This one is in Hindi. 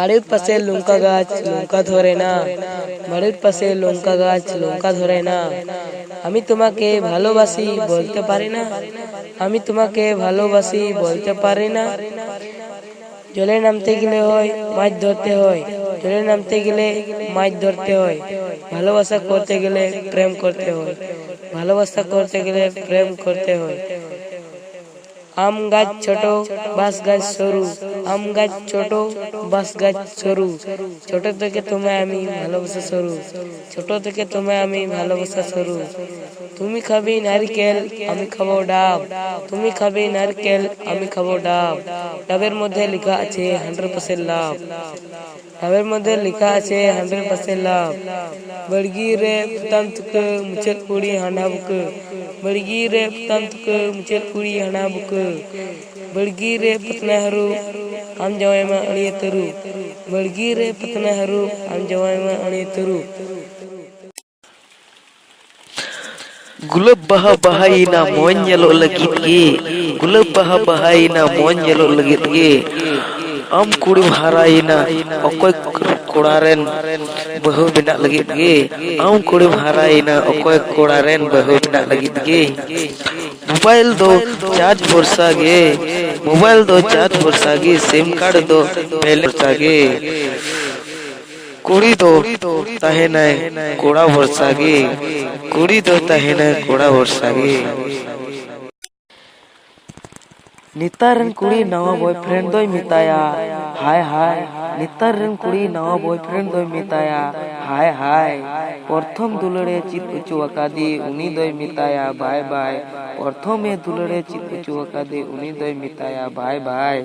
বাড়ির পাশে লঙ্কা গাছ লঙ্কা ধরে না, বাড়ির পাশে লঙ্কা গাছ লঙ্কা ধরে না। আমি তোমাকে ভালোবাসি বলতে পারি না, আমি তোমাকে ভালোবাসি বলতে পারি না। জলে নামতে গেলে হয় মাছ ধরতে হয়, জলে নামতে গেলে মাছ ধরতে হয়। ভালোবাসা করতে গেলে প্রেম করতে হয়, ভালোবাসা করতে গেলে প্রেম করতে হয়। আম গাছ ছোট বাঁশ গাছ সরু, আম গাছ ছোট বাঁশ গাছ সরু। ছোট থেকে তোমায় আমি ভালোবাসা সরু, ছোট থেকে তোমায় আমি ভালোবাসা সরু। তুমি খাবি নারকেল আমি খাবো ডাব, তুমি খাবি নারকেল আমি খাবো ডাব। ডাবের মধ্যে লেখা আছে 100% লাভ, ডাবের মধ্যে লেখা আছে 100% লাভ। बड़गी रे पुतंत के मुचल कुड़ी हना बुक, बड़गी रे पुतंत के मुचल कुड़ी हना बुक। बड़गी रे पतना हरू हम जवाई में अड़िए तरु, बड़गी रे पतना हरू हम जवाई में अड़िए तरु। गुलाब बहा बहाइना मोन येलो लगित गे, गुलाब बहा बहाइना मोन येलो लगित गे। आम कुड़ी भाराइना अकोय कोड़ारेन बहु बिना लगित गे, आम कुड़ी भाराइना अकोय कोड़ारेन बहु बिना लगित गे। मोबाइल दो चार्ज भरसा गे, मोबाइल दो चार्ज भरसा गे, सिम कार्ड दो पहले भरसा गे। कुड़ी दो तहेना कोड़ा भरसा गे, कुड़ी दो तहेना कोड़ा भरसा गे। नितारन कुड़ी नवा बॉयफ्रेंड दोय मिताया हाय हाय, नितारन कुड़ी नवा बॉयफ्रेंड दोय मिताया हाय हाय। प्रथम दुलड़े चित उचु अकादी उनी दोय मिताया बाय बाय, प्रथम दुलड़े चित उचु अकादी उनी दोय मिताया बाय बाय।